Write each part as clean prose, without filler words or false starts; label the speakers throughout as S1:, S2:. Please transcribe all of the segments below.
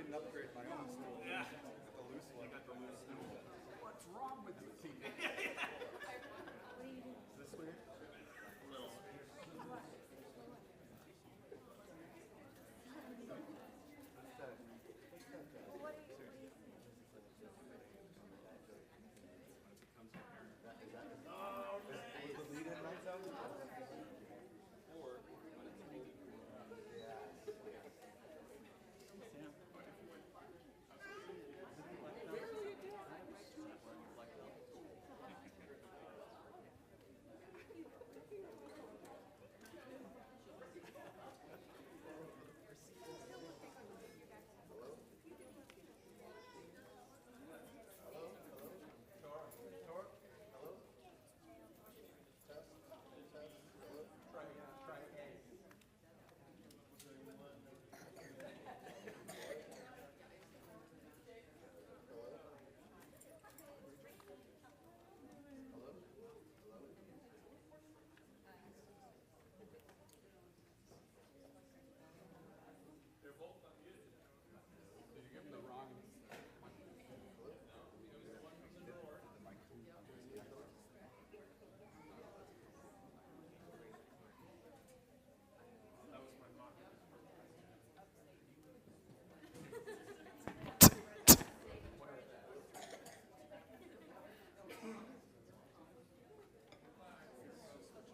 S1: didn't upgrade my own stool. Yeah. Got the loose one. I got the loose stool. What's wrong with you people? Is this weird? A little.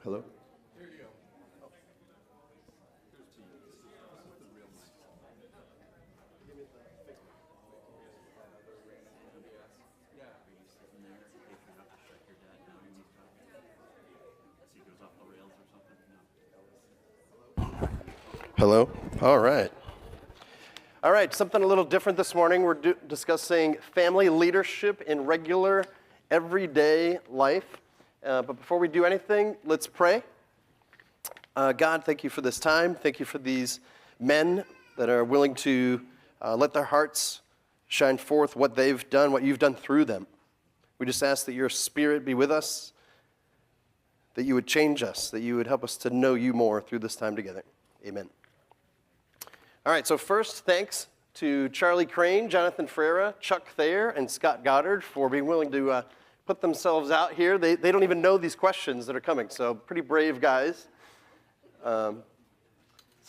S1: Hello? Here you go. Oh. Here's to you. This is the real mic. Give me the fake mic. Yeah.
S2: Are you sitting there taking out to shut your dad down when he's talking? So he goes off the rails or something? No.
S3: Hello? All right. All right, something a little different this morning. We're discussing family leadership in regular, everyday life. But before we do anything, let's pray. God, thank you for this time. Thank you for these men that are willing to let their hearts shine forth what they've done, what you've done through them. We just ask that your Spirit be with us, that you would change us, that you would help us to know you more through this time together. Amen. All right, so first, thanks to Charlie Crane, Jonathan Ferreira, Chuck Thayer, and Scott Goddard for being willing to put themselves out here. They don't even know these questions that are coming, so pretty brave guys. So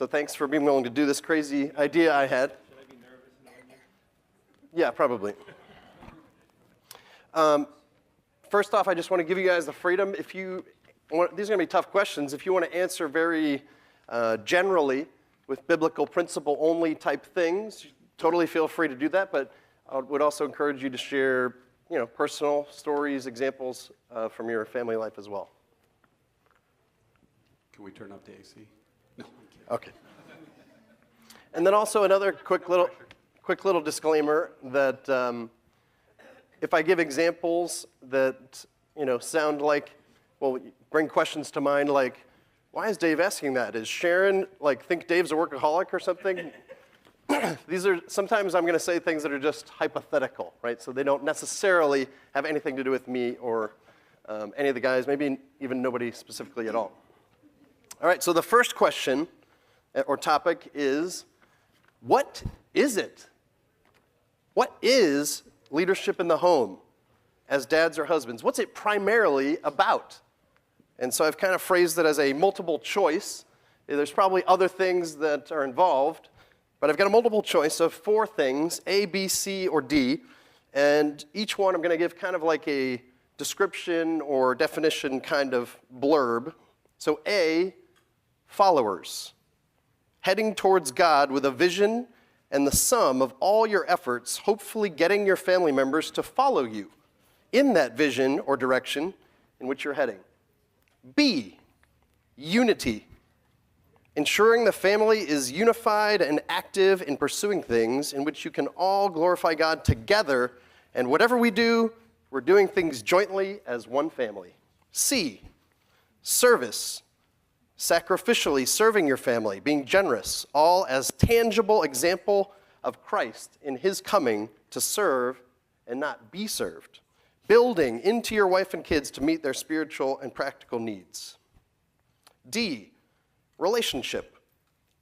S3: thanks for being willing to do this crazy idea I had.
S1: Should I be nervous knowing you?
S3: Yeah, probably. First off, I just want to give you guys the freedom. If you want, these are going to be tough questions. If you want to answer very generally with biblical principle only type things, totally feel free to do that. But I would also encourage you to share, personal stories, examples from your family life as well.
S1: Can we turn up the AC? No, I'm kidding.
S3: Okay. And then also another quick little disclaimer that if I give examples that sound like, bring questions to mind like, why is Dave asking that? Is Sharon think Dave's a workaholic or something? Sometimes I'm going to say things that are just hypothetical, right? So they don't necessarily have anything to do with me or any of the guys, maybe even nobody specifically at all. All right, so the first question or topic is, what is it? What is leadership in the home as dads or husbands? What's it primarily about? And so I've kind of phrased it as a multiple choice. There's probably other things that are involved, but I've got a multiple choice of 4 things, A, B, C, or D, and each one I'm going to give kind of like a description or definition kind of blurb. So A, followers, heading towards God with a vision and the sum of all your efforts, hopefully getting your family members to follow you in that vision or direction in which you're heading. B, unity, ensuring the family is unified and active in pursuing things in which you can all glorify God together, and whatever we do, we're doing things jointly as one family. C, service, sacrificially serving your family, being generous, all as tangible example of Christ in his coming to serve and not be served. Building into your wife and kids to meet their spiritual and practical needs. D, relationship,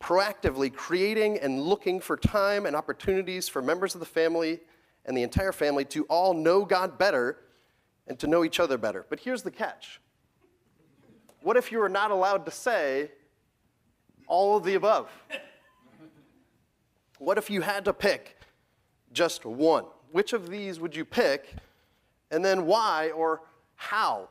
S3: proactively creating and looking for time and opportunities for members of the family and the entire family to all know God better and to know each other better. But here's the catch. What if you were not allowed to say all of the above? What if you had to pick just one? Which of these would you pick, and then why or how?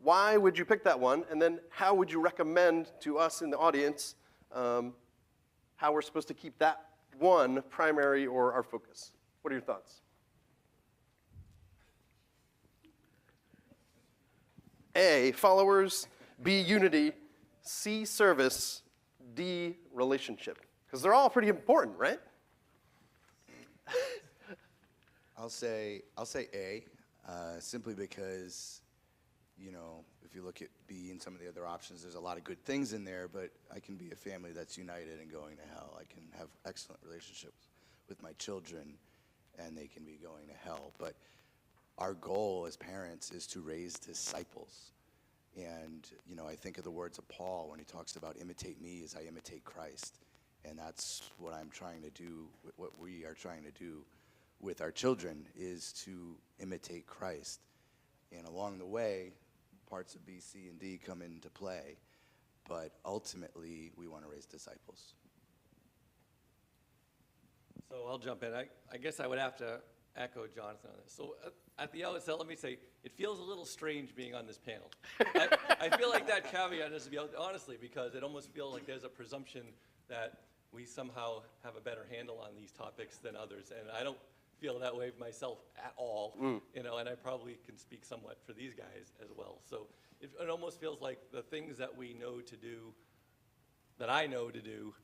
S3: Why would you pick that one, and then how would you recommend to us in the audience how we're supposed to keep that one primary or our focus? What are your thoughts? A, followers. B, unity. C, service. D, relationship. Because they're all pretty important, right?
S4: I'll say A, simply because, you know, if you look at B and some of the other options, there's a lot of good things in there, but I can be a family that's united and going to hell. I can have excellent relationships with my children, and they can be going to hell. But our goal as parents is to raise disciples. And, you know, I think of the words of Paul when he talks about imitate me as I imitate Christ. And that's what I'm trying to do, what we are trying to do with our children, is to imitate Christ. And along the way, parts of B, C, and D come into play. But ultimately, we want to raise disciples.
S5: So I'll jump in. I guess I would have to echo Jonathan on this. So at the outset, let me say, it feels a little strange being on this panel. I feel like that caveat has to be out, honestly, because it almost feels like there's a presumption that we somehow have a better handle on these topics than others. And I don't feel that way myself at all, you know, and I probably can speak somewhat for these guys as well. So it almost feels like the things that we know to do, that I know to do,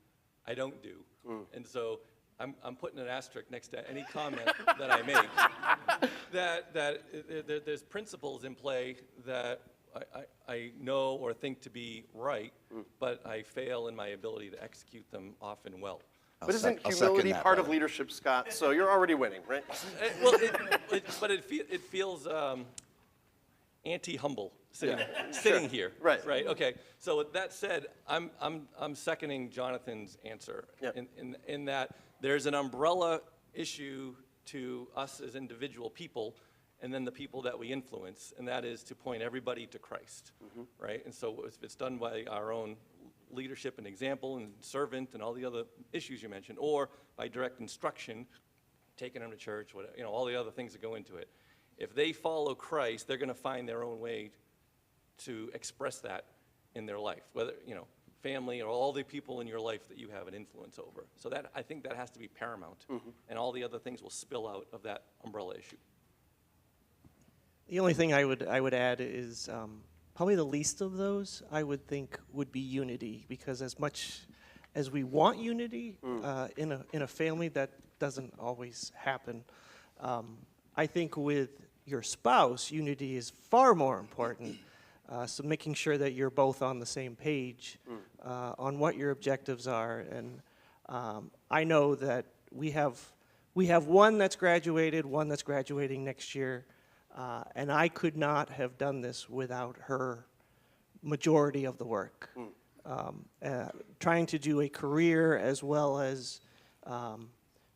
S5: I don't do. And so I'm putting an asterisk next to any comment that I make, that there's principles in play that I know or think to be right, but I fail in my ability to execute them often well.
S3: But isn't humility part of leadership, Scott? So you're already winning, right?
S5: Well, but it feels anti-humble sitting here.
S3: Right.
S5: Right. Okay. So with that said, I'm seconding Jonathan's answer in that there's an umbrella issue to us as individual people, and then the people that we influence, and that is to point everybody to Christ, right? And so if it's done by our own leadership and example and servant and all the other issues you mentioned, or by direct instruction, taking them to church, whatever, you know, all the other things that go into it. If they follow Christ, they're going to find their own way to express that in their life, whether, you know, family or all the people in your life that you have an influence over. So that, I think that has to be paramount, and all the other things will spill out of that umbrella issue.
S6: The only thing I would add is probably the least of those I would think would be unity, because as much as we want unity in a family, that doesn't always happen. I think with your spouse, unity is far more important. So making sure that you're both on the same page on what your objectives are, and I know that we have one that's graduated, one that's graduating next year. And I could not have done this without her majority of the work. Trying to do a career as well as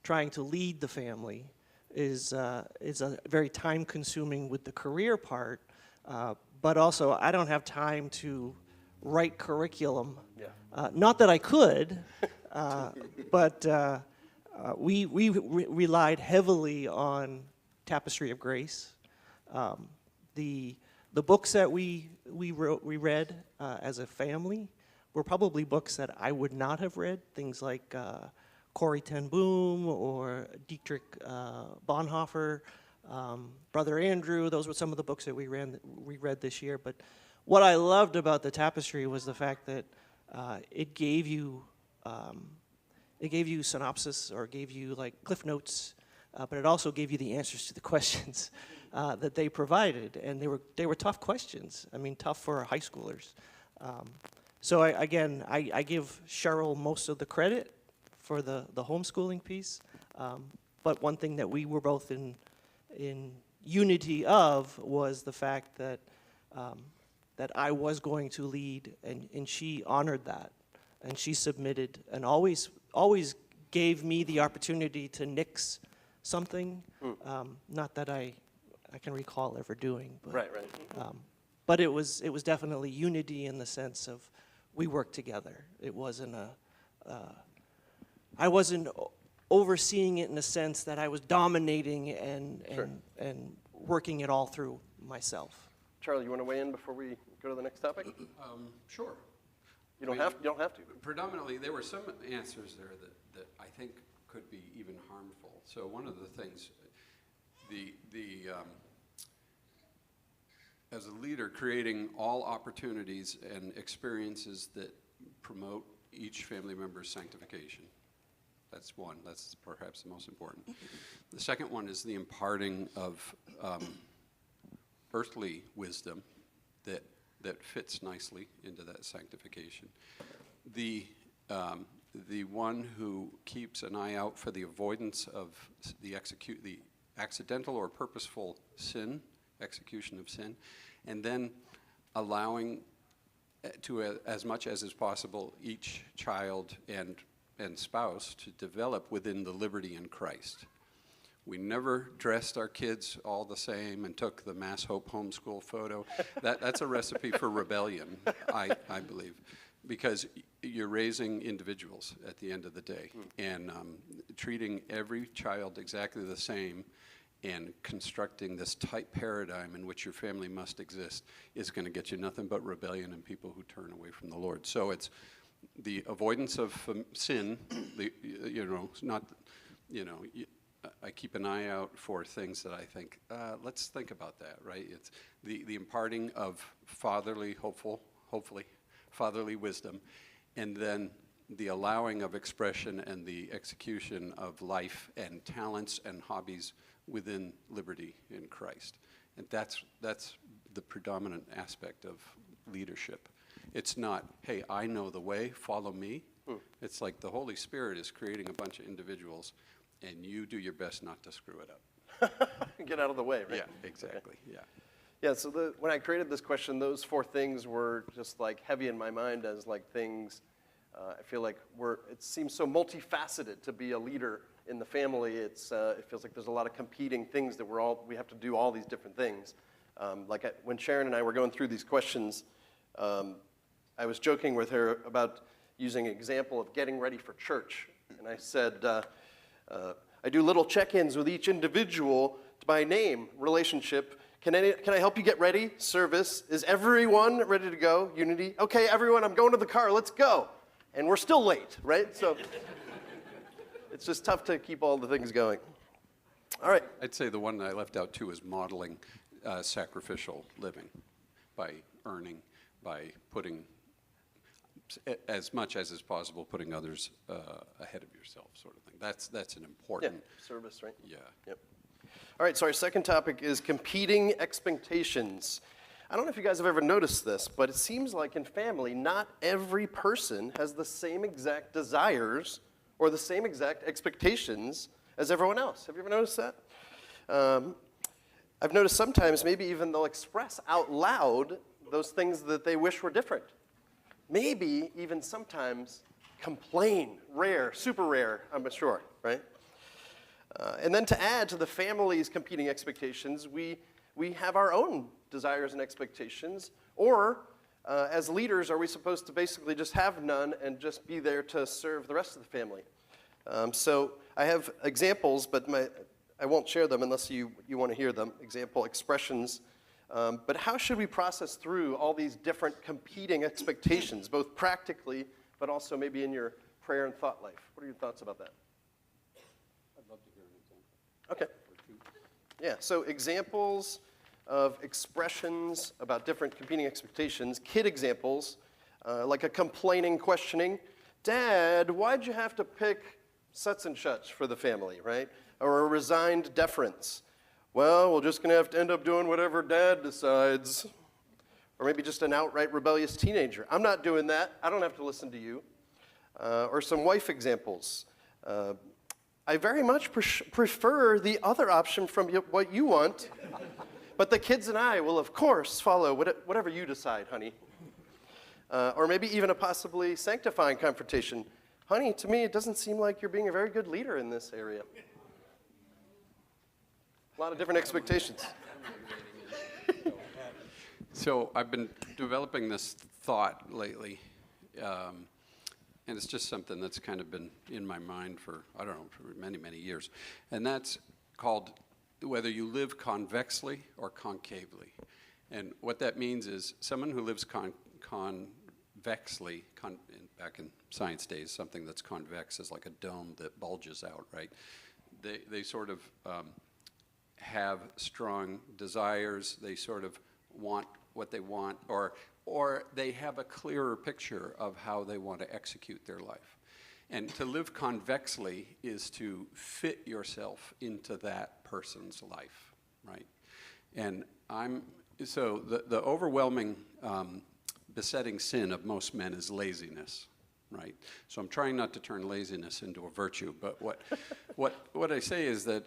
S6: trying to lead the family is a very time-consuming with the career part, but also I don't have time to write curriculum. Not that I could, but we relied heavily on Tapestry of Grace. The books that we read as a family were probably books that I would not have read, things like Corrie ten Boom or Dietrich Bonhoeffer, Brother Andrew. Those were some of the books that we read this year. But what I loved about the Tapestry was the fact that it gave you synopsis, or gave you like Cliff Notes, but it also gave you the answers to the questions that they provided, and they were tough questions. I mean, tough for high schoolers. So I give Cheryl most of the credit for the homeschooling piece, but one thing that we were both in unity of was the fact that that I was going to lead, and she honored that. and she submitted, and always gave me the opportunity to nix something. Not that I can recall ever doing, but
S3: Right.
S6: but it was definitely unity in the sense of we worked together. It wasn't I wasn't overseeing it in the sense that I was dominating and working it all through myself.
S3: Charlie, you want to weigh in before we go to the next topic?
S1: Sure.
S3: You don't have to.
S1: Predominantly, there were some answers there that I think could be even harmful. So one of the things, as a leader, creating all opportunities and experiences that promote each family member's sanctification. That's one. That's perhaps the most important. The second one is the imparting of earthly wisdom that fits nicely into that sanctification. The one who keeps an eye out for the avoidance of the accidental or purposeful sin, execution of sin, and then allowing to as much as is possible each child and spouse to develop within the liberty in Christ. We never dressed our kids all the same and took the Mass Hope homeschool photo. That's a recipe for rebellion, I believe, because you're raising individuals at the end of the day, and treating every child exactly the same and constructing this tight paradigm in which your family must exist is going to get you nothing but rebellion and people who turn away from the Lord. So it's the avoidance of sin, I keep an eye out for things that I think, let's think about that, right? It's the imparting of hopefully fatherly wisdom, and then the allowing of expression and the execution of life and talents and hobbies within liberty in Christ. And that's the predominant aspect of leadership. It's not, hey, I know the way, follow me. It's like the Holy Spirit is creating a bunch of individuals, and you do your best not to screw it up.
S3: Get out of the way, right?
S1: Yeah, exactly, yeah.
S3: Yeah, so when I created this question, those 4 things were just like heavy in my mind as like things I feel like it seems so multifaceted to be a leader in the family. It feels like there's a lot of competing things that we have to do all these different things. When Sharon and I were going through these questions, I was joking with her about using an example of getting ready for church. And I said, I do little check-ins with each individual by name, relationship. Can I help you get ready? Service. Is everyone ready to go? Unity. Okay, everyone, I'm going to the car. Let's go. And we're still late, right? So it's just tough to keep all the things going. All right.
S1: I'd say the one that I left out too is modeling sacrificial living by earning, by putting, as much as is possible, putting others ahead of yourself, sort of thing. That's an important
S3: service, right?
S1: Yeah.
S3: Yep. All right, so our second topic is competing expectations. I don't know if you guys have ever noticed this, but it seems like in family, not every person has the same exact desires or the same exact expectations as everyone else. Have you ever noticed that? I've noticed sometimes maybe even they'll express out loud those things that they wish were different. Maybe even sometimes complain, super rare, I'm sure, right? And then to add to the family's competing expectations, we have our own desires and expectations, or as leaders, are we supposed to basically just have none and just be there to serve the rest of the family? So I have examples, but I won't share them unless you want to hear them, example expressions. But how should we process through all these different competing expectations, both practically, but also maybe in your prayer and thought life? What are your thoughts about that?
S1: I'd love to hear an example.
S3: Okay. Yeah, so examples of expressions about different competing expectations, kid examples, like a complaining questioning. Dad, why'd you have to pick such and such for the family, right? Or a resigned deference. Well, we're just going to have to end up doing whatever Dad decides. Or maybe just an outright rebellious teenager. I'm not doing that. I don't have to listen to you. Or some wife examples. I very much prefer the other option from what you want, but the kids and I will, of course, follow whatever you decide, honey. or maybe even a possibly sanctifying confrontation. Honey, to me, it doesn't seem like you're being a very good leader in this area. A lot of different expectations.
S1: So I've been developing this thought lately, and it's just something that's kind of been in my mind for, I don't know, for many, many years. And that's called whether you live convexly or concavely. And what that means is someone who lives convexly, back in science days, something that's convex is like a dome that bulges out, right? They sort of have strong desires, they sort of want what they want, or they have a clearer picture of how they want to execute their life. And to live convexly is to fit yourself into that person's life, right? And so the overwhelming besetting sin of most men is laziness, right? So I'm trying not to turn laziness into a virtue, but what I say is that,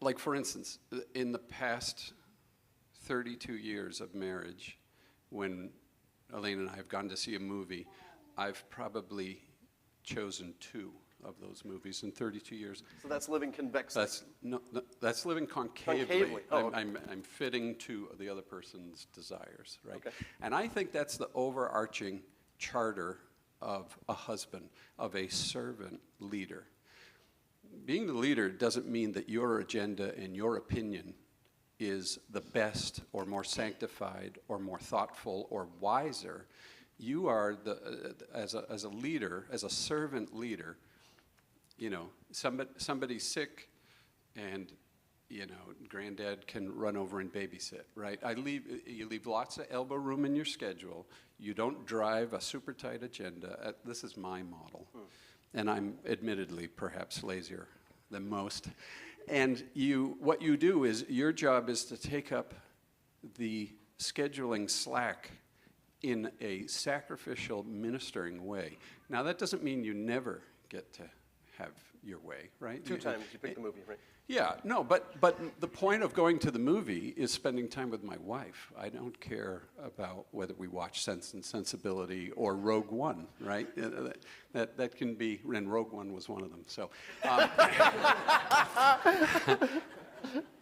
S1: like for instance, in the past 32 years of marriage, when Elaine and I have gone to see a movie, I've probably chosen 2 of those movies in 32 years.
S3: So that's living convexly.
S1: That's living concavely.
S3: Concavely. Oh, okay.
S1: I'm fitting to the other person's desires, right?
S3: Okay.
S1: And I think that's the overarching charter of a husband, of a servant leader. Being the leader doesn't mean that your agenda and your opinion is the best or more sanctified or more thoughtful or wiser. You are as a leader, as a servant leader, you know, somebody's sick and, you know, granddad can run over and babysit, right? You leave lots of elbow room in your schedule. You don't drive a super tight agenda. This is my model. And I'm admittedly perhaps lazier than most. And what you do is, your job is to take up the scheduling slack in a sacrificial, ministering way. Now, that doesn't mean you never get to have your way, right?
S3: 2 times you pick the movie, right?
S1: Yeah, no, but the point of going to the movie is spending time with my wife. I don't care about whether we watch Sense and Sensibility or Rogue One, right? That can be, and Rogue One was one of them. So,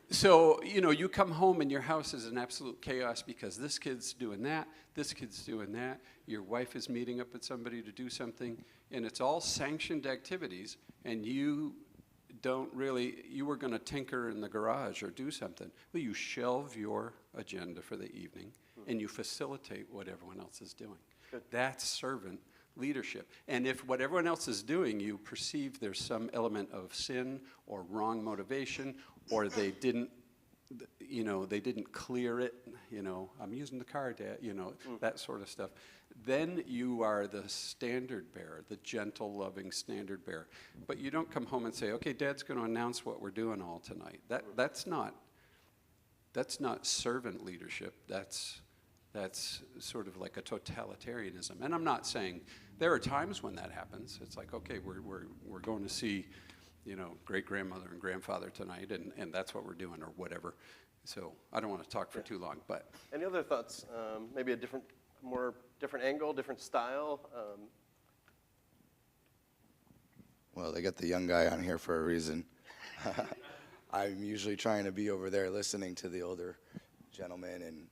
S1: so you know, you come home and your house is an absolute chaos because this kid's doing that, this kid's doing that, your wife is meeting up with somebody to do something, and it's all sanctioned activities, and you were going to tinker in the garage or do something. Well, you shelve your agenda for the evening and you facilitate what everyone else is doing.
S3: Good.
S1: That's servant leadership. And if what everyone else is doing, you perceive there's some element of sin or wrong motivation, or they didn't clear it, you know, I'm using the car, Dad, you know, that sort of stuff. Then you are the standard bearer, the gentle, loving standard bearer. But you don't come home and say, okay, Dad's going to announce what we're doing all tonight. That's not servant leadership. That's sort of like a totalitarianism. And I'm not saying, there are times when that happens. It's like, okay, we're going to see, you know, great-grandmother and grandfather tonight, and that's what we're doing, or whatever. So I don't want to talk for too long, but.
S3: Any other thoughts? Maybe a different angle, different style?
S4: Well, they got the young guy on here for a reason. I'm usually trying to be over there listening to the older gentlemen and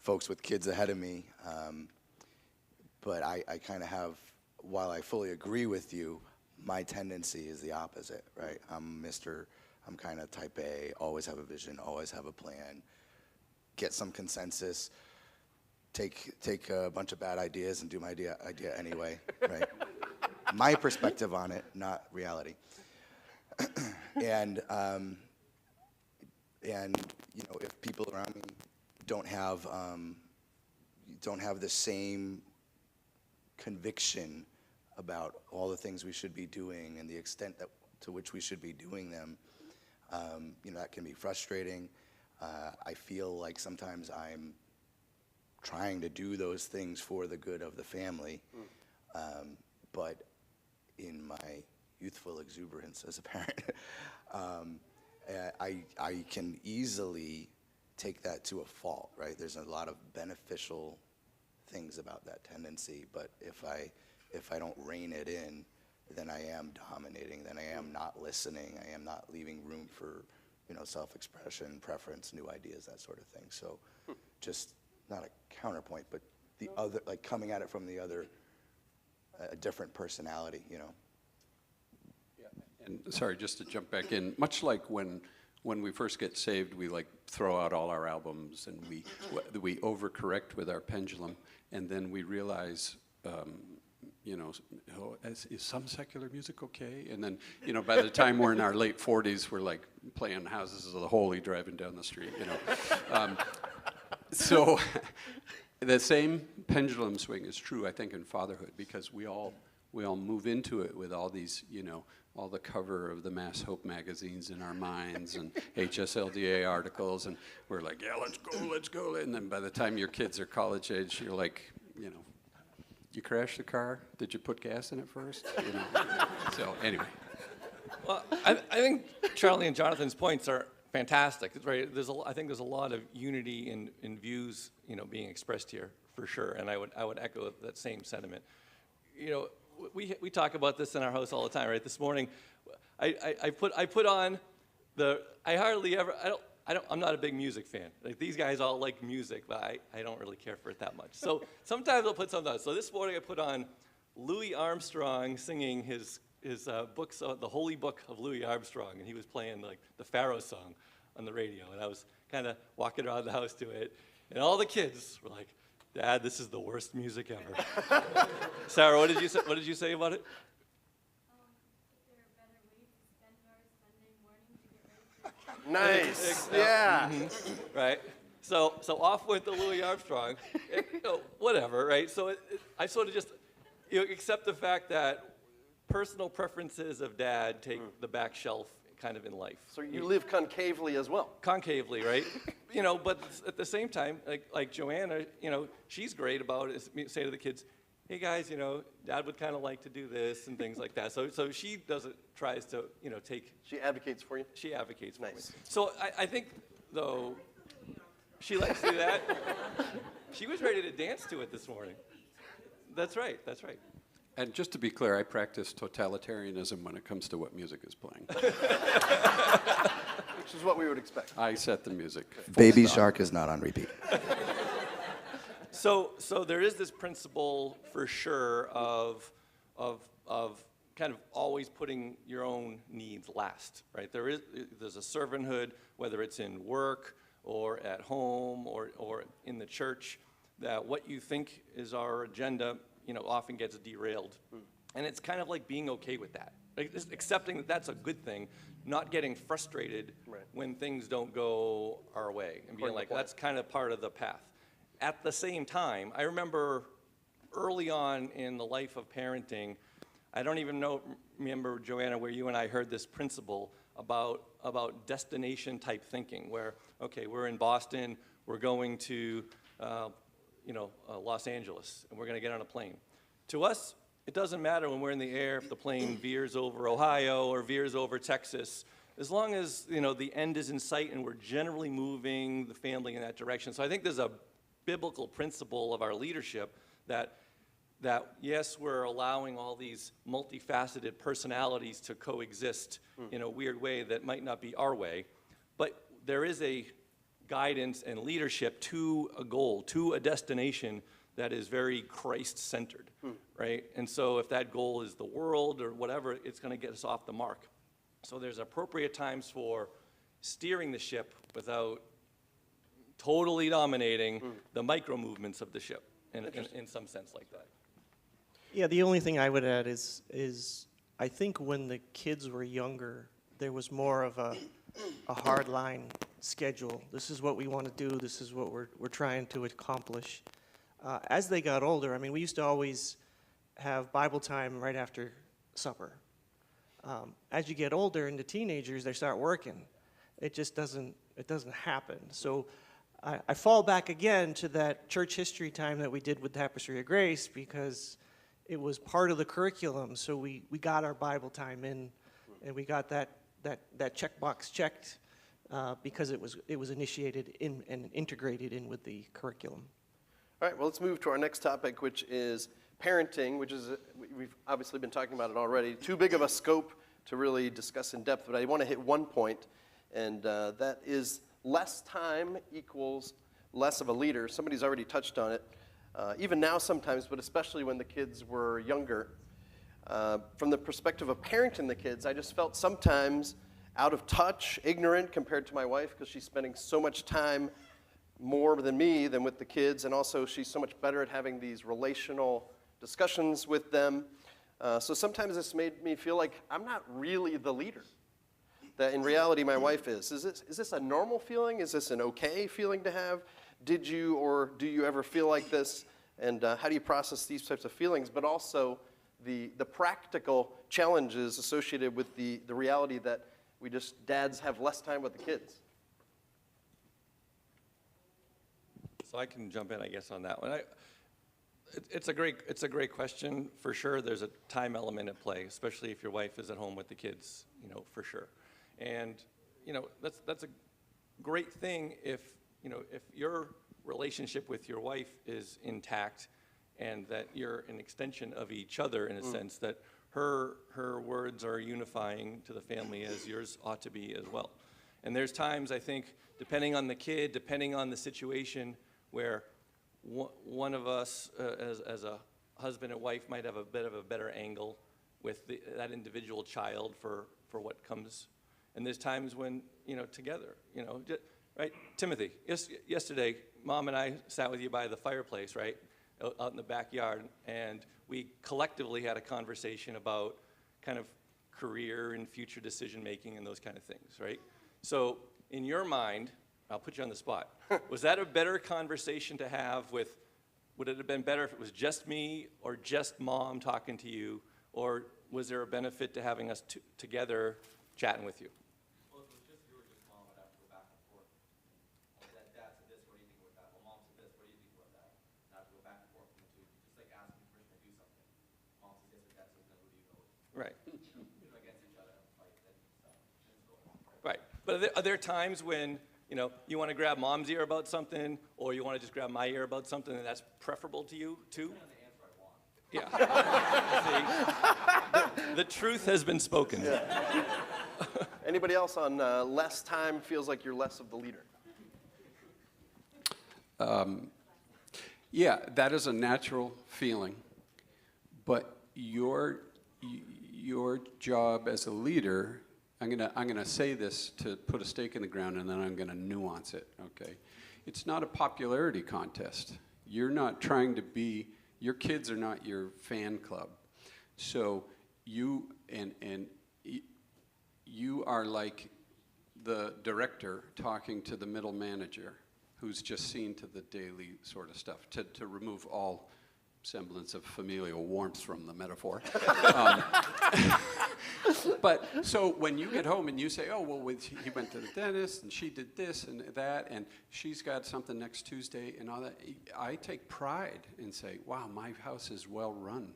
S4: folks with kids ahead of me. But I kind of have, while I fully agree with you, my tendency is the opposite, right? I'm kind of type A, always have a vision, always have a plan, get some consensus, take a bunch of bad ideas and do my idea anyway, right? My perspective on it, not reality. And you know, if people around me don't have the same conviction about all the things we should be doing and the extent to which we should be doing them, you know, that can be frustrating. I feel like sometimes I'm trying to do those things for the good of the family, but in my youthful exuberance as a parent, I can easily take that to a fault, right? There's a lot of beneficial things about that tendency, but if I don't rein it in, then I am dominating, then I am not listening, I am not leaving room for, self-expression, preference, new ideas, that sort of thing. So just not a counterpoint, but the other, like coming at it from the other, a different personality,
S1: And sorry, just to jump back in, much like when we first get saved, we like throw out all our albums and we overcorrect with our pendulum, and then we realize, is some secular music okay? And then, by the time we're in our late 40s, we're like playing Houses of the Holy driving down the street, So the same pendulum swing is true, I think, in fatherhood, because we all move into it with all these, all the cover of the Mass Hope magazines in our minds and HSLDA articles, and we're like, yeah, let's go. And then by the time your kids are college age, you're like, you crashed the car? Did you put gas in it first? So anyway.
S5: Well, I think Charlie and Jonathan's points are fantastic. Right? I think there's a lot of unity in views, being expressed here for sure, and I would echo that same sentiment. We talk about this in our house all the time, right? This morning, I put on I'm not a big music fan. Like, these guys all like music, but I don't really care for it that much. So sometimes I'll put something on. So this morning I put on Louis Armstrong singing his books, the Holy Book of Louis Armstrong, and he was playing like the Pharaoh song on the radio, and I was kind of walking around the house to it, and all the kids were like, "Dad, this is the worst music ever." Sarah, what did you say about it?
S3: Nice. Yeah.
S5: Mm-hmm. Right. So off went the Louis Armstrong. And, whatever. Right. So I sort of just accept the fact that personal preferences of Dad take the back shelf kind of in life.
S3: So you live concavely as well.
S5: Concavely, right? But at the same time, like Joanna, she's great about it. Say to the kids, "Hey guys, Dad would kind of like to do this," and things like that. So she tries to, take.
S3: She advocates for you?
S5: She advocates for
S3: Nice.
S5: me. So I think, though, she likes to do that. She was ready to dance to it this morning. That's right.
S1: And just to be clear, I practice totalitarianism when it comes to what music is playing.
S3: Which is what we would expect.
S1: I set the music.
S4: Baby
S1: Full stop.
S4: Shark is not on repeat.
S5: So there is this principle for sure of kind of always putting your own needs last, right? There's a servanthood, whether it's in work or at home or in the church, that what you think is our agenda, often gets derailed. And it's kind of like being okay with that. Like, just accepting that that's a good thing, not getting frustrated when things don't go our way, and being like, that's kind of part of the path. At the same time, I remember early on in the life of parenting, I don't even remember, Joanna, where you and I heard this principle about destination type thinking, where, okay, we're in Boston, we're going to Los Angeles, and we're going to get on a plane. To us, it doesn't matter when we're in the air if the plane veers over Ohio or veers over Texas, as long as the end is in sight and we're generally moving the family in that direction. So I think there's a biblical principle of our leadership that yes, we're allowing all these multifaceted personalities to coexist in a weird way that might not be our way, but there is a guidance and leadership to a goal, to a destination that is very Christ-centered, right? And so if that goal is the world or whatever, it's going to get us off the mark. So there's appropriate times for steering the ship without totally dominating the micro movements of the ship in some sense like that.
S6: Yeah, the only thing I would add is I think when the kids were younger, there was more of a hard line schedule. This is what we want to do. This is what we're trying to accomplish. As they got older, I mean, we used to always have Bible time right after supper. As you get older into teenagers, they start working. It just doesn't happen. So I fall back again to that church history time that we did with Tapestry of Grace, because it was part of the curriculum. So we got our Bible time in, and we got that checkbox checked because it was initiated in and integrated in with the curriculum.
S3: All right, well, let's move to our next topic, which is parenting, which is, we've obviously been talking about it already. Too big of a scope to really discuss in depth, but I want to hit one point, and that is less time equals less of a leader. Somebody's already touched on it. Even now sometimes, but especially when the kids were younger. From the perspective of parenting the kids, I just felt sometimes out of touch, ignorant compared to my wife, because she's spending so much time more than me than with the kids, and also she's so much better at having these relational discussions with them. So sometimes this made me feel like I'm not really the leader, that in reality my wife is. Is this a normal feeling? Is this an okay feeling to have? Did you or do you ever feel like this? And how do you process these types of feelings? But also the practical challenges associated with the reality that dads have less time with the kids.
S5: So I can jump in, I guess, on that one. It's a great question, for sure. There's a time element at play, especially if your wife is at home with the kids, for sure. And, that's a great thing if your relationship with your wife is intact and that you're an extension of each other in a sense that her words are unifying to the family as yours ought to be as well. And there's times, I think, depending on the kid, depending on the situation, where one of us, as a husband and wife, might have a bit of a better angle with that individual child for what comes. And there's times when, together, right? Timothy, yesterday, Mom and I sat with you by the fireplace, right, out in the backyard, and we collectively had a conversation about kind of career and future decision-making and those kind of things, right? So in your mind, I'll put you on the spot. Was that a better conversation to have with, would it have been better if it was just me or just Mom talking to you, or was there a benefit to having us together chatting with you?
S7: Well, if it was just you or just Mom, I'd have to go back and forth. Dad said this, what do you think about that? Well, Mom said this, what do you think about that? And I have to go back and forth from the two. Just like asking permission to do something. Mom says yes, and Dad says no, who do you go with?
S5: Right.
S7: If against each other, fight, then stuff.
S5: Right. But are there times when, you want to grab Mom's ear about something, or you want to just grab my ear about something, and that's preferable to you, too? Yeah. See, the truth has been spoken.
S3: Yeah. Anybody else on less time feels like you're less of the leader?
S1: Yeah, that is a natural feeling, but your job as a leader, I'm gonna say this to put a stake in the ground, and then I'm gonna nuance it. Okay, it's not a popularity contest. You're not trying to be. Your kids are not your fan club, so you are like the director talking to the middle manager, who's just seen to the daily sort of stuff, to remove all semblance of familial warmth from the metaphor. But so when you get home and you say, oh, well, he went to the dentist and she did this and that and she's got something next Tuesday and all that, I take pride and say, wow, my house is well run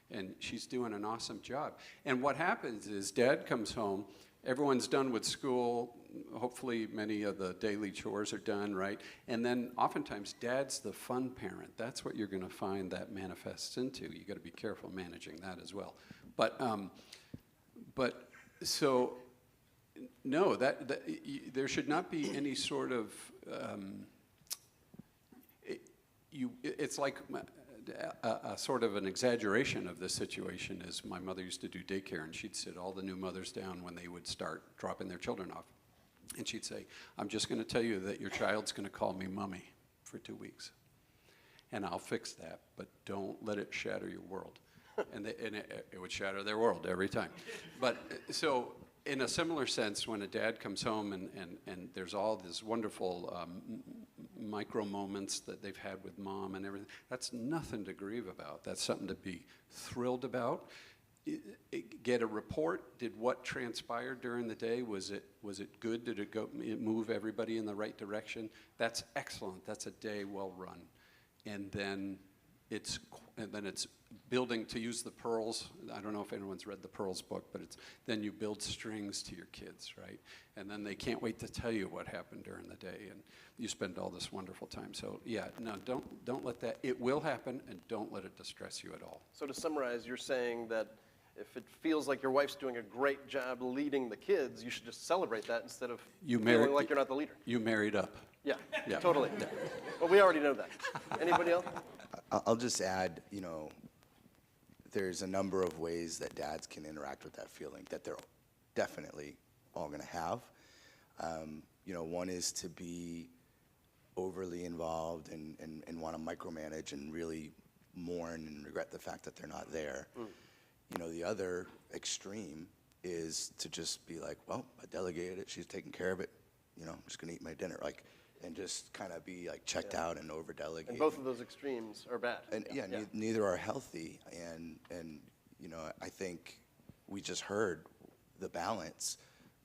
S1: and she's doing an awesome job. And what happens is Dad comes home, everyone's done with school, hopefully many of the daily chores are done, right? And then oftentimes Dad's the fun parent. That's what you're going to find that manifests into. You got to be careful managing that as well. But so no, there should not be any sort of it's like a sort of an exaggeration of this situation is my mother used to do daycare, and she'd sit all the new mothers down when they would start dropping their children off. And she'd say, I'm just going to tell you that your child's going to call me mommy for 2 weeks. And I'll fix that, but don't let it shatter your world. And it would shatter their world every time. But so in a similar sense, when a dad comes home and there's all this wonderful micro moments that they've had with Mom and everything, that's nothing to grieve about. That's something to be thrilled about. Get a report. Did what transpired during the day? Was it good? Did it move everybody in the right direction? That's excellent. That's a day well run. And then and then it's building, to use the pearls. I don't know if anyone's read the Pearls book, but then you build strings to your kids, right? And then they can't wait to tell you what happened during the day, and you spend all this wonderful time. So yeah, no, don't let that, it will happen, and don't let it distress you at all.
S3: So to summarize, you're saying that if it feels like your wife's doing a great job leading the kids, you should just celebrate that instead of feeling like you're not the leader.
S1: You married up.
S3: Yeah,
S1: Yeah.
S3: totally. Well, we already know that. Anybody else?
S4: I'll just add, there's a number of ways that dads can interact with that feeling that they're definitely all going to have. One is to be overly involved and want to micromanage and really mourn and regret the fact that they're not there. The other extreme is to just be like, well, I delegated it, she's taking care of it, I'm just going to eat my dinner. And just kind of be checked out and over delegate.
S3: And both of those extremes are bad.
S4: And neither are healthy. And I think we just heard the balance,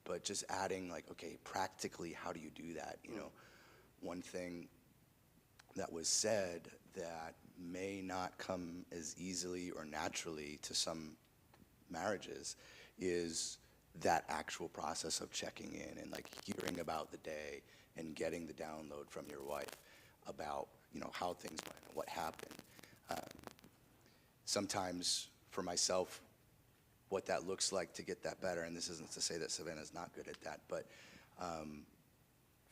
S4: but just adding okay, practically, how do you do that? One thing that was said that may not come as easily or naturally to some marriages is that actual process of checking in and hearing about the day and getting the download from your wife about how things went and what happened. Sometimes for myself, what that looks like to get that better, and this isn't to say that Savannah's not good at that, but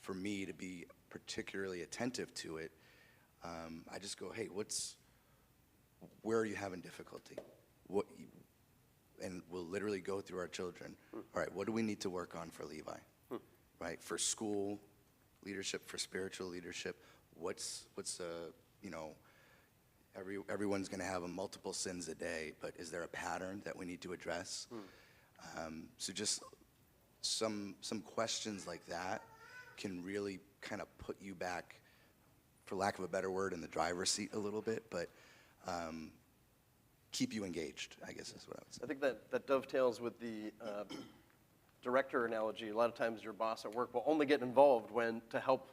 S4: for me to be particularly attentive to it, I just go, hey, where are you having difficulty? And we'll literally go through our children. All right, what do we need to work on for Levi? Right, for school leadership, for spiritual leadership, everyone's going to have multiple sins a day, but is there a pattern that we need to address? So just some questions like that can really kind of put you back, for lack of a better word, in the driver's seat a little bit, but keep you engaged, I guess is what I would say.
S3: I think that dovetails with the director analogy. A lot of times your boss at work will only get involved to help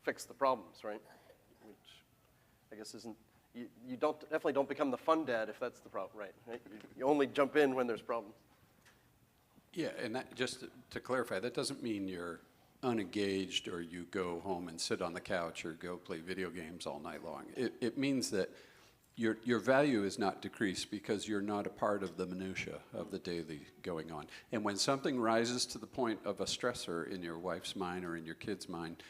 S3: fix the problems, right? Which I guess isn't, you definitely don't become the fun dad if that's the problem, right? You only jump in when there's problems.
S1: Yeah, and that, just to clarify, that doesn't mean you're unengaged or you go home and sit on the couch or go play video games all night long. It means that your value is not decreased because you're not a part of the minutia of the daily going on. And when something rises to the point of a stressor in your wife's mind or in your kid's mind,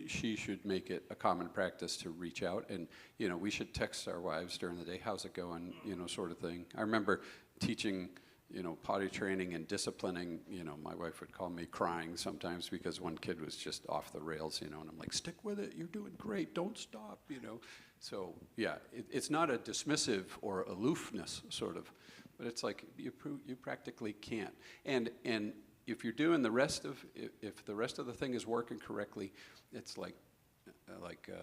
S1: she should make it a common practice to reach out. And, we should text our wives during the day, how's it going, sort of thing. I remember teaching, potty training and disciplining, my wife would call me crying sometimes because one kid was just off the rails, and I'm like, stick with it, you're doing great, don't stop, So, yeah, it's not a dismissive or aloofness, sort of, but it's like you practically can't. And if you're doing if the rest of the thing is working correctly, it's like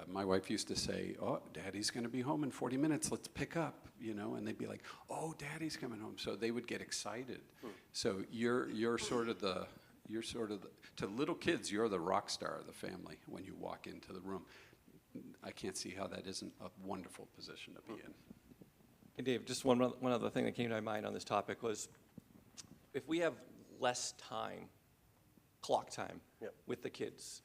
S1: my wife used to say, oh, Daddy's going to be home in 40 minutes, let's pick up, and they'd be like, oh, Daddy's coming home. So they would get excited. So you're sort of the, to little kids, you're the rock star of the family when you walk into the room. I can't see how that isn't a wonderful position to be in.
S5: Hey, Dave, just one other thing that came to my mind on this topic was, if we have less time, clock time, with the kids,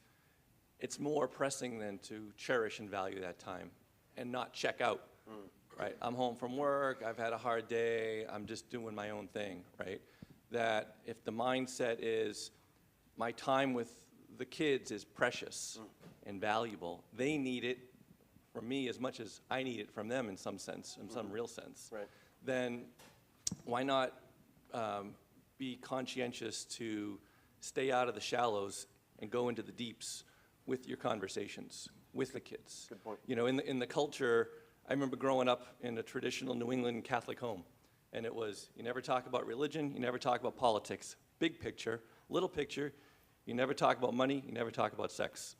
S5: it's more pressing than to cherish and value that time and not check out, right? I'm home from work, I've had a hard day, I'm just doing my own thing, right? That if the mindset is, my time with the kids is precious and valuable, they need it from me as much as I need it from them in some sense, in some real sense,
S3: Right.
S5: then why not be conscientious to stay out of the shallows and go into the deeps with your conversations with the kids.
S3: Good point.
S5: In the culture, I remember growing up in a traditional New England Catholic home, and it was, you never talk about religion, you never talk about politics. Big picture, little picture, you never talk about money, you never talk about sex,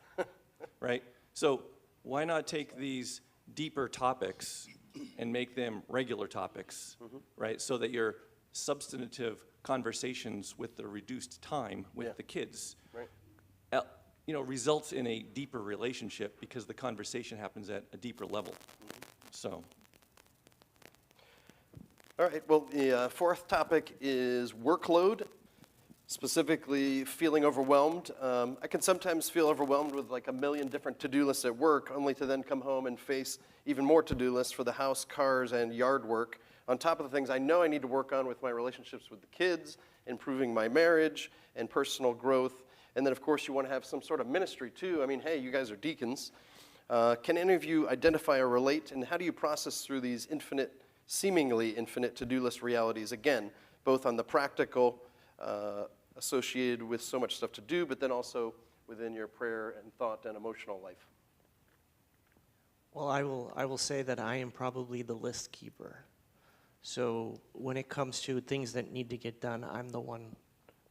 S5: right? So why not take these deeper topics and make them regular topics, right? So that your substantive conversations with the reduced time with the kids
S3: Right.
S5: results in a deeper relationship because the conversation happens at a deeper level. So,
S3: All right, well, the fourth topic is workload, specifically feeling overwhelmed. I can sometimes feel overwhelmed with like a million different to-do lists at work, only to then come home and face even more to-do lists for the house, cars, and yard work, on top of the things I know I need to work on with my relationships with the kids, improving my marriage, and personal growth. And then, of course, you want to have some sort of ministry, too. I mean, hey, you guys are deacons. Can any of you identify or relate, and how do you process through these seemingly infinite to-do list realities, again, both on the practical associated with so much stuff to do, but then also within your prayer and thought and emotional life?
S6: Well, I will say that I am probably the list keeper. So when it comes to things that need to get done, I'm the one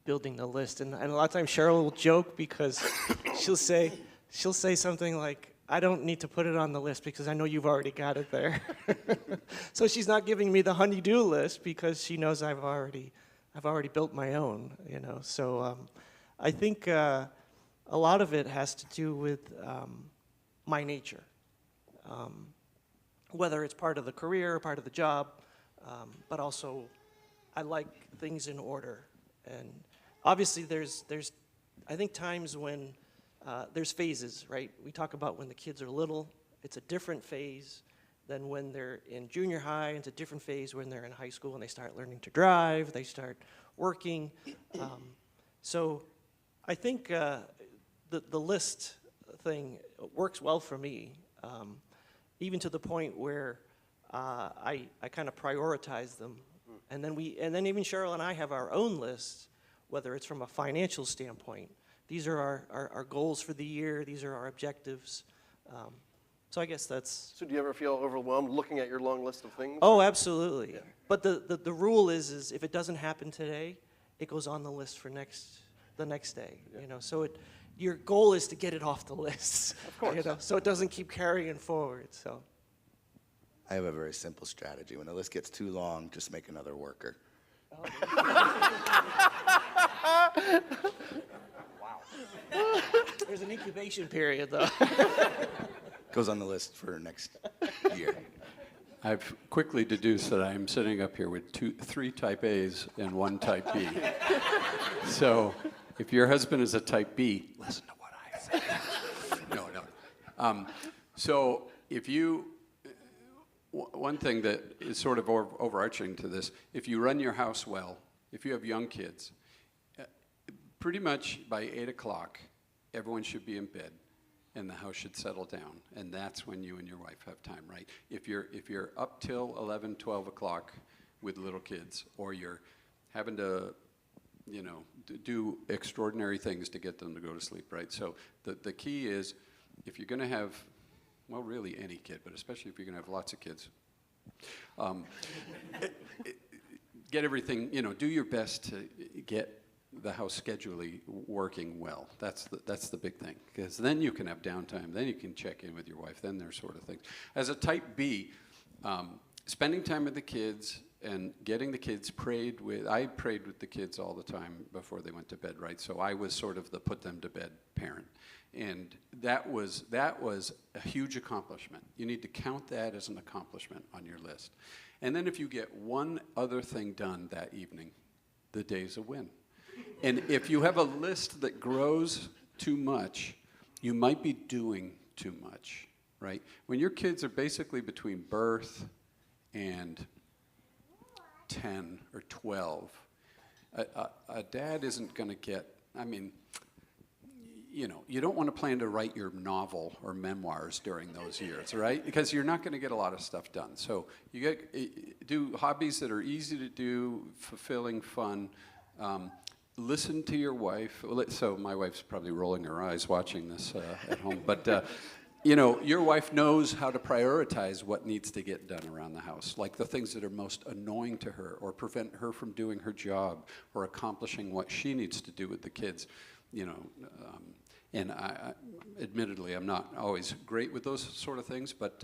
S6: building the list. And a lot of times Cheryl will joke because she'll say something like, I don't need to put it on the list because I know you've already got it there. So she's not giving me the honey-do list because she knows I've already built my own, you know. So I think a lot of it has to do with my nature. Whether it's part of the career, part of the job, but also I like things in order. And obviously there's I think times when there's phases, right? We talk about when the kids are little, it's a different phase than when they're in junior high. It's a different phase when they're in high school and they start learning to drive, they start working. So I think the list thing works well for me, even to the point where I kind of prioritize them. And then even Cheryl and I have our own lists, whether it's from a financial standpoint. These are our goals for the year. These are our objectives. So I guess that's...
S3: So do you ever feel overwhelmed looking at your long list of things?
S6: Oh, absolutely.
S3: Yeah.
S6: But the rule is if it doesn't happen today, it goes on the list for the next day.
S3: Yeah.
S6: You know, so your goal is to get it off the list.
S3: Of course.
S6: You know, so it doesn't keep carrying forward. So.
S4: I have a very simple strategy. When the list gets too long, just make another worker.
S6: There's an incubation period, though.
S4: Goes on the list for next year.
S1: I've quickly deduced that I'm sitting up here with three type A's and one type B. So if your husband is a type B, listen to what I say. No. So if you, one thing that is sort of overarching to this, if you run your house well, if you have young kids, pretty much by 8 o'clock, everyone should be in bed and the house should settle down. And that's when you and your wife have time, right? If you're up till 11, 12 o'clock with little kids, or you're having to, you know, do extraordinary things to get them to go to sleep, right? So the key is, if you're gonna have, well, really any kid, but especially if you're gonna have lots of kids, get everything, you know, do your best to get the house schedule working well. That's the big thing, because then you can have downtime, then you can check in with your wife, then there's sort of things. As a type B, spending time with the kids and getting the kids prayed with, I prayed with the kids all the time before they went to bed, right? So I was sort of the put them to bed parent. And that was a huge accomplishment. You need to count that as an accomplishment on your list. And then if you get one other thing done that evening, the day's a win. And if you have a list that grows too much, you might be doing too much, right? When your kids are basically between birth and 10 or 12, a dad isn't going to get, I mean, you know, you don't want to plan to write your novel or memoirs during those years, right? Because you're not going to get a lot of stuff done. So you do hobbies that are easy to do, fulfilling, fun. Listen to your wife. So my wife's probably rolling her eyes watching this at home. But, you know, your wife knows how to prioritize what needs to get done around the house, like the things that are most annoying to her or prevent her from doing her job or accomplishing what she needs to do with the kids, you know. And admittedly, I'm not always great with those sort of things, but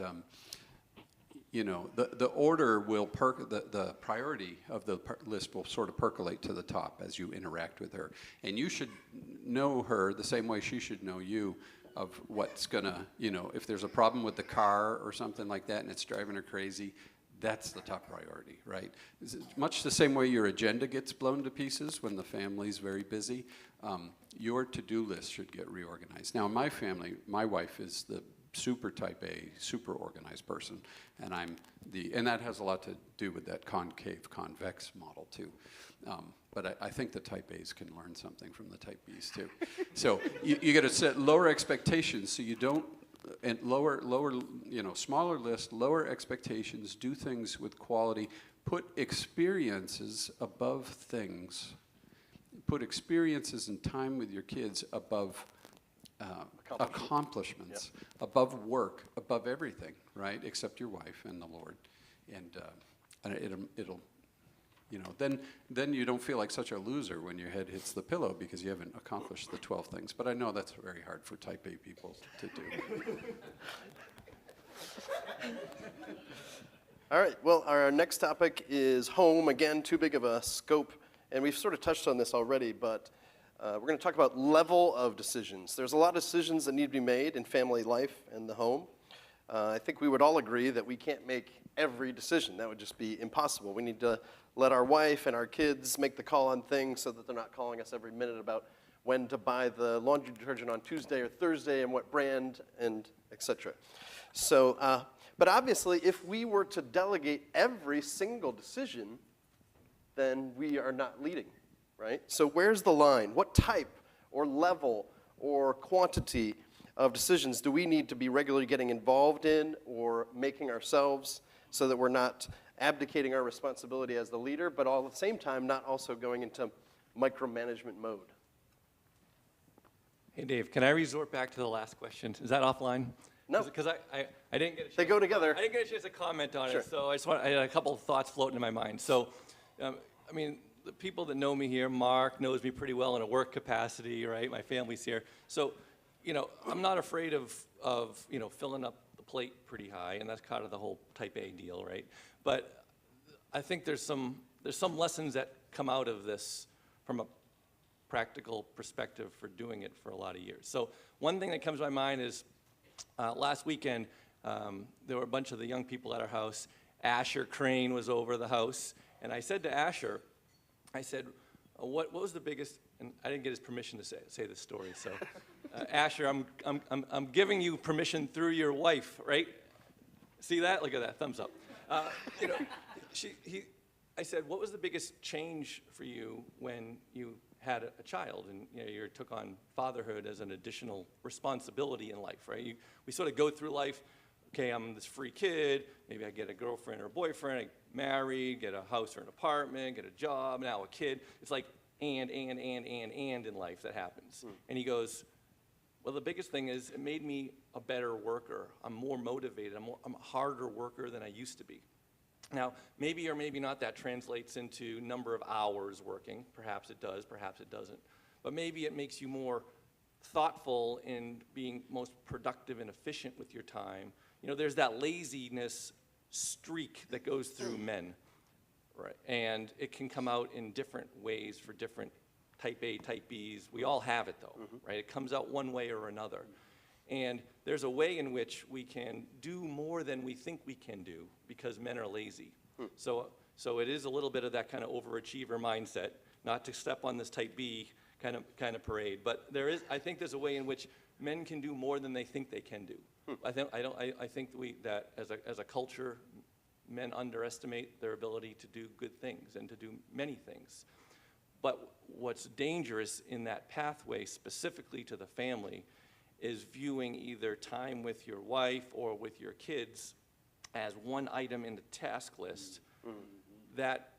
S1: you know, the order will the priority of the list will sort of percolate to the top as you interact with her. And you should know her the same way she should know you of what's gonna, if there's a problem with the car or something like that and it's driving her crazy, that's the top priority, right? It's much the same way your agenda gets blown to pieces when the family's very busy. Your to-do list should get reorganized. Now, in my family, my wife is the super type A, super organized person, and and that has a lot to do with that concave, convex model too. But I think the type A's can learn something from the type B's too. So you got to set lower expectations so you don't, and smaller list, lower expectations, do things with quality, put experiences above things, put experiences and time with your kids above accomplishments, above work, above everything, right? Except your wife and the Lord. And it'll then you don't feel like such a loser when your head hits the pillow because you haven't accomplished the 12 things. But I know that's very hard for type A people to do.
S3: All right, well, our next topic is home. Again, too big of a scope, and we've sort of touched on this already, but we're going to talk about level of decisions. There's a lot of decisions that need to be made in family life and the home. I think we would all agree that we can't make every decision. That would just be impossible. We need to let our wife and our kids make the call on things so that they're not calling us every minute about when to buy the laundry detergent on Tuesday or Thursday and what brand and et cetera. So, but obviously, if we were to delegate every single decision, then we are not leading, right? So where's the line? What type or level or quantity of decisions do we need to be regularly getting involved in or making ourselves so that we're not abdicating our responsibility as the leader, but all at the same time not also going into micromanagement mode?
S5: Hey, Dave, can I resort back to the last question? Is that offline?
S3: No.
S5: Because I didn't get a chance.
S3: They go together.
S5: I didn't get a chance to comment on
S3: Sure.
S5: it, so I had a couple of thoughts floating in my mind. So, I mean, the people that know me here, Mark knows me pretty well in a work capacity, right? My family's here. So, I'm not afraid of filling up the plate pretty high, and that's kind of the whole type A deal, right? But I think there's some lessons that come out of this from a practical perspective for doing it for a lot of years. So one thing that comes to my mind is last weekend, there were a bunch of the young people at our house. Asher Crane was over the house, and I said to Asher, I said, what was the biggest, and I didn't get his permission to say this story, so Asher, I'm giving you permission through your wife, right? See that? Look at that, thumbs up. I said, what was the biggest change for you when you had a child and you took on fatherhood as an additional responsibility in life, right? We sort of go through life, okay, I'm this free kid, maybe I get a girlfriend or a boyfriend, I marry, get a house or an apartment, get a job, now a kid. It's like and in life that happens. And he goes, well, the biggest thing is it made me a better worker. I'm more motivated. I'm a harder worker than I used to be. Now, maybe or maybe not that translates into number of hours working. Perhaps it does, perhaps it doesn't. But maybe it makes you more thoughtful in being most productive and efficient with your time. There's that laziness streak that goes through men, right? And it can come out in different ways for different type A, type Bs. We all have it though, right? It comes out one way or another. And there's a way in which we can do more than we think we can do because men are lazy. So it is a little bit of that kind of overachiever mindset, not to step on this type B kind of parade, but I think there's a way in which men can do more than they think they can do. I think that as a culture, men underestimate their ability to do good things and to do many things. But what's dangerous in that pathway, specifically to the family, is viewing either time with your wife or with your kids as one item in the task list that,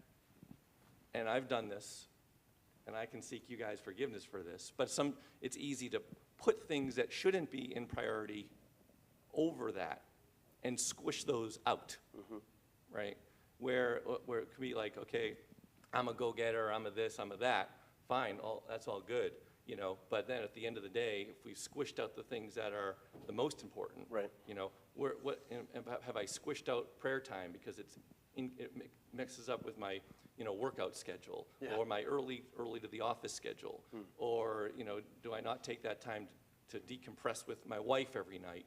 S5: and I've done this, and I can seek you guys forgiveness for this, but it's easy to put things that shouldn't be in priority over that and squish those out, right? Where it could be like, okay, I'm a go-getter, I'm a this, I'm a that, fine, that's all good. But then at the end of the day, if we've squished out the things that are the most important,
S3: Right.
S5: Have I squished out prayer time because it mixes up with my, workout schedule, or my early to the office schedule, or do I not take that time to decompress with my wife every night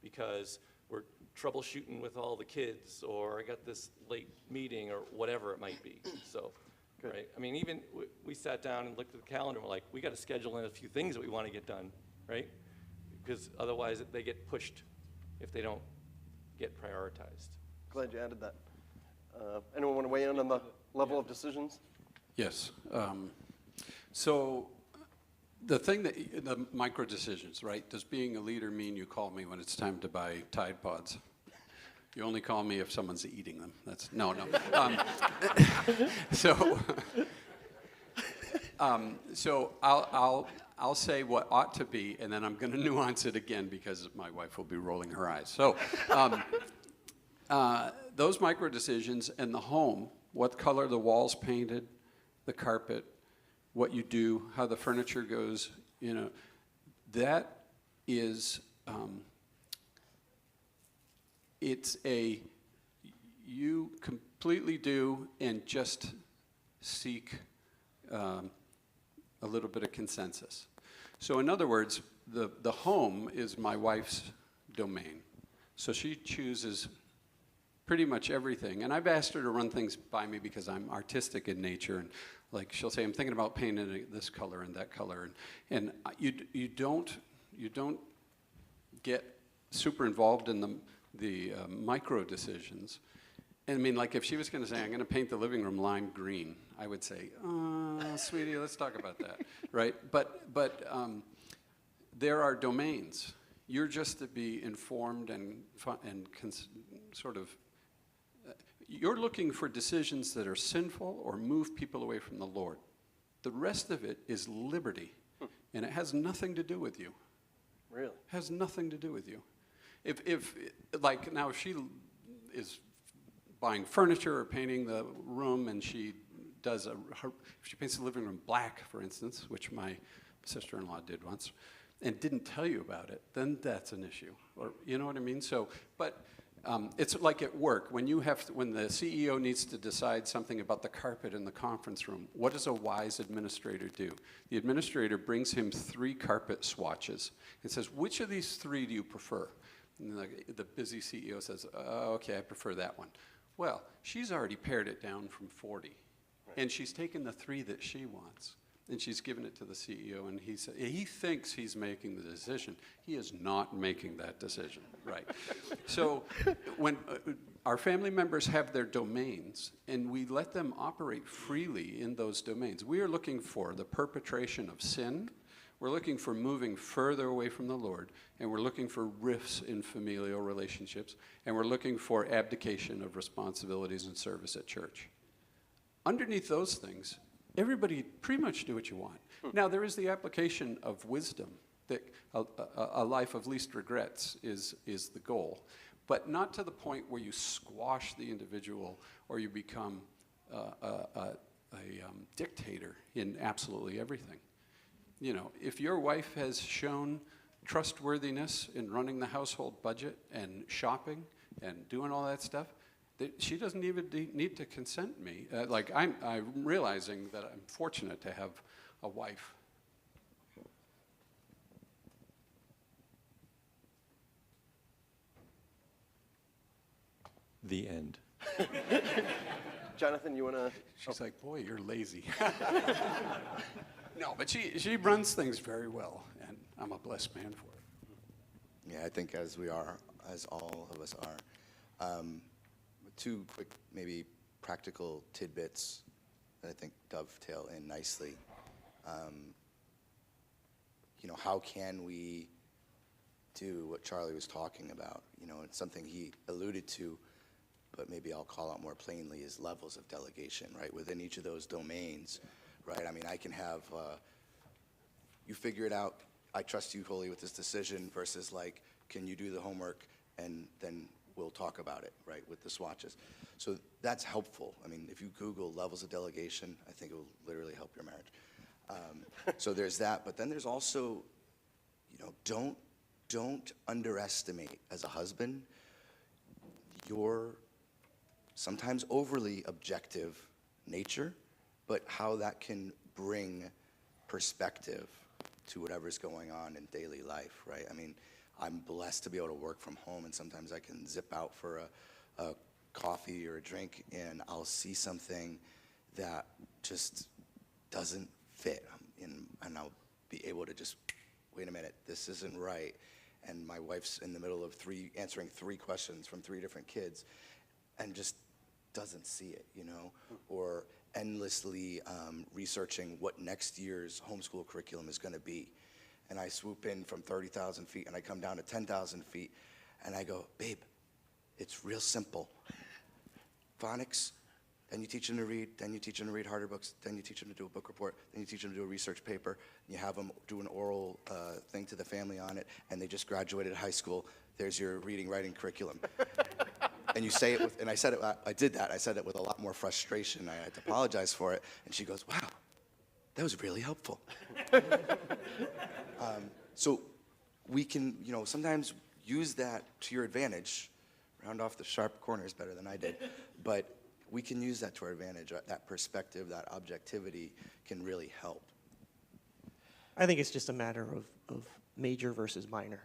S5: because we're troubleshooting with all the kids, or I got this late meeting, or whatever it might be. So, right? I mean, even we sat down and looked at the calendar, and we're like, we got to schedule in a few things that we want to get done, right? Because otherwise they get pushed if they don't get prioritized.
S3: Glad you added that. Anyone want to weigh in on the level of decisions?
S1: Yes. So the thing that, the micro decisions, right? Does being a leader mean you call me when it's time to buy Tide Pods? You only call me if someone's eating them. That's, no. So I'll say what ought to be, and then I'm going to nuance it again because my wife will be rolling her eyes. So those micro decisions in the home, what color the walls painted, the carpet, what you do, how the furniture goes, you know, that is, it's a, you completely do and just seek a little bit of consensus. So in other words, the home is my wife's domain. So she chooses pretty much everything. And I've asked her to run things by me because I'm artistic in nature. And like she'll say, I'm thinking about painting this color and that color. And you don't get super involved in the micro decisions. And I mean, like if she was going to say, I'm going to paint the living room lime green, I would say, oh, sweetie, let's talk about that, right? But there are domains. You're just to be informed and sort of, you're looking for decisions that are sinful or move people away from the Lord. The rest of it is liberty, and it has nothing to do with you.
S3: Really?
S1: Has nothing to do with you. If like now, if she is buying furniture or painting the room, and she does if she paints the living room black, for instance, which my sister-in-law did once, and didn't tell you about it, then that's an issue. Or you know what I mean? So, but it's like at work when when the CEO needs to decide something about the carpet in the conference room. What does a wise administrator do? The administrator brings him 3 carpet swatches and says, "Which of these 3 do you prefer?" And the busy CEO says, "Okay, I prefer that one." Well, she's already pared it down from 40, and she's taken the 3 that she wants, and she's given it to the CEO, and he thinks he's making the decision. He is not making that decision, right? So when our family members have their domains, and we let them operate freely in those domains, we are looking for the perpetration of sin. We're looking for moving further away from the Lord, and we're looking for rifts in familial relationships, and we're looking for abdication of responsibilities and service at church. Underneath those things, everybody pretty much do what you want. Now, there is the application of wisdom, that a life of least regrets is the goal, but not to the point where you squash the individual or you become a dictator in absolutely everything. You know, if your wife has shown trustworthiness in running the household budget and shopping and doing all that stuff, she doesn't even need to consent me. Like I'm realizing that I'm fortunate to have a wife.
S5: The end.
S3: Jonathan, you want to?
S1: She's like, boy, you're lazy. No, but she runs things very well, and I'm a blessed man for it.
S4: Yeah, I think as we are, as all of us are. 2 quick, maybe practical tidbits that I think dovetail in nicely. You know, how can we do what Charlie was talking about? You know, it's something he alluded to, but maybe I'll call out more plainly is levels of delegation, right? Within each of those domains, right? I mean, I can have, you figure it out, I trust you wholly with this decision versus like, can you do the homework and then we'll talk about it, right, with the swatches. So that's helpful. I mean, if you Google levels of delegation, I think it will literally help your marriage. So there's that, but then there's also, you know, don't underestimate as a husband your sometimes overly objective nature, but how that can bring perspective to whatever's going on in daily life, right? I mean, I'm blessed to be able to work from home, and sometimes I can zip out for a coffee or a drink, and I'll see something that just doesn't fit, and I'll be able to just, wait a minute, this isn't right. And my wife's in the middle of answering 3 questions from 3 different kids, and just doesn't see it, you know, or endlessly researching what next year's homeschool curriculum is going to be. And I swoop in from 30,000 feet, and I come down to 10,000 feet, and I go, babe, it's real simple. Phonics, then you teach them to read, then you teach them to read harder books, then you teach them to do a book report, then you teach them to do a research paper, and you have them do an oral thing to the family on it, and they just graduated high school. There's your reading, writing curriculum. And you say it with, and I said it, I did that. I said it with a lot more frustration. I had to apologize for it. And she goes, wow, that was really helpful. So we can, you know, sometimes use that to your advantage. Round off the sharp corners better than I did. But we can use that to our advantage. That perspective, that objectivity can really help.
S6: I think it's just a matter of major versus minor.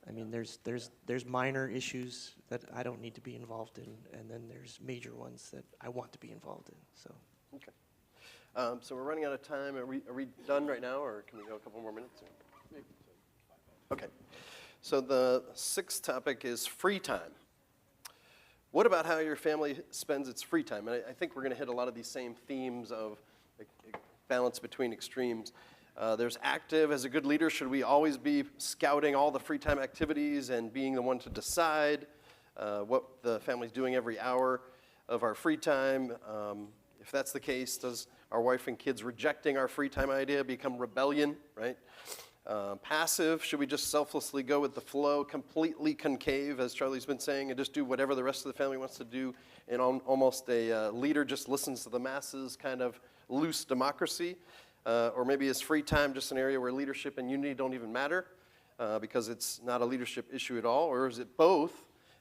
S6: I mean, there's minor issues that I don't need to be involved in, and then there's major ones that I want to be involved in. So.
S3: Okay. So we're running out of time. Are we done right now, or can we go a couple more minutes? Okay. So the 6th topic is free time. What about how your family spends its free time? And I think we're going to hit a lot of these same themes of balance between extremes. There's active. As a good leader, should we always be scouting all the free time activities and being the one to decide what the family's doing every hour of our free time? If that's the case, does our wife and kids rejecting our free time idea become rebellion, right? Passive, should we just selflessly go with the flow, completely concave, as Charlie's been saying, and just do whatever the rest of the family wants to do in almost a leader just listens to the masses kind of loose democracy? Or maybe is free time just an area where leadership and unity don't even matter because it's not a leadership issue at all? Or is it both?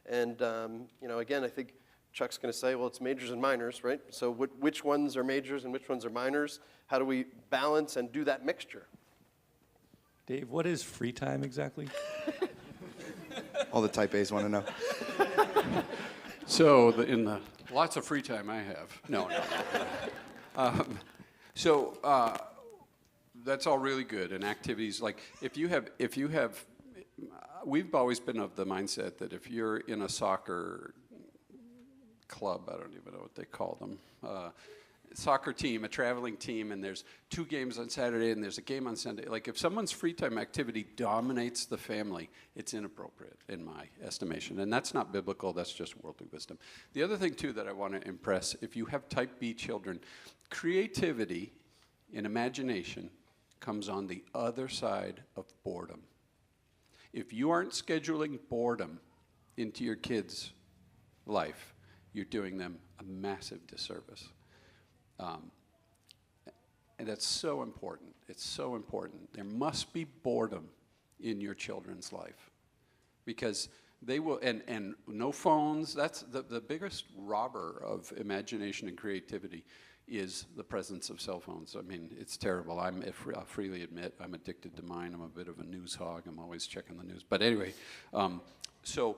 S3: And, you know, again, I think Chuck's going to say, well, it's majors and minors, right? So which ones are majors and which ones are minors? How do we balance and do that mixture?
S2: Dave, what is free time exactly?
S4: All the type A's want to know.
S1: So in the lots of free time I have. No. That's all really good, and activities like if you have, we've always been of the mindset that if you're in a soccer club, I don't even know what they call them, soccer team, a traveling team, and there's 2 games on Saturday and there's a game on Sunday. Like if someone's free time activity dominates the family, it's inappropriate in my estimation. And that's not biblical, that's just worldly wisdom. The other thing too that I want to impress, if you have type B children, creativity and imagination comes on the other side of boredom. If you aren't scheduling boredom into your kids' life, you're doing them a massive disservice. And that's so important. It's so important. There must be boredom in your children's life because they will, and no phones. That's the biggest robber of imagination and creativity is the presence of cell phones. I mean, it's terrible. I'll freely admit I'm addicted to mine. I'm a bit of a news hog. I'm always checking the news. But anyway, so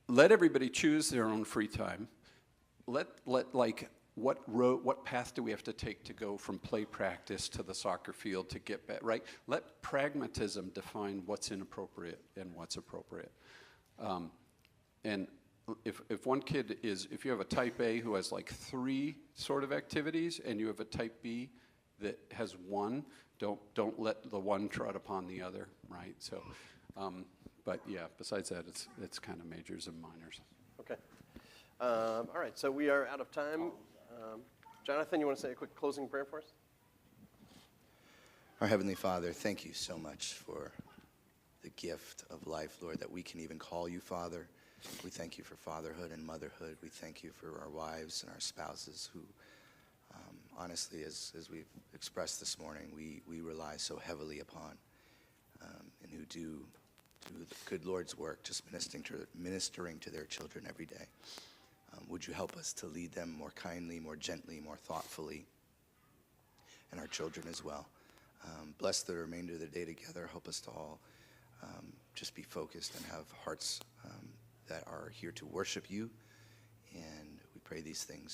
S1: let everybody choose their own free time. What path do we have to take to go from play practice to the soccer field to get back, right? Let pragmatism define what's inappropriate and what's appropriate. And if one kid if you have a type A who has like 3 sort of activities and you have a type B that has 1, don't let the one trot upon the other, right? So, but yeah, besides that, it's kind of majors and minors.
S3: Okay. All right, so we are out of time. Jonathan, you want to say a quick closing prayer for us?
S4: Our Heavenly Father, thank you so much for the gift of life, Lord, that we can even call you Father. We thank you for fatherhood and motherhood. We thank you for our wives and our spouses who, honestly, as we've expressed this morning, we rely so heavily upon and who do the good Lord's work, just ministering to their children every day. Would you help us to lead them more kindly, more gently, more thoughtfully, and our children as well. Bless the remainder of the day together. Help us to all just be focused and have hearts that are here to worship you. And we pray these things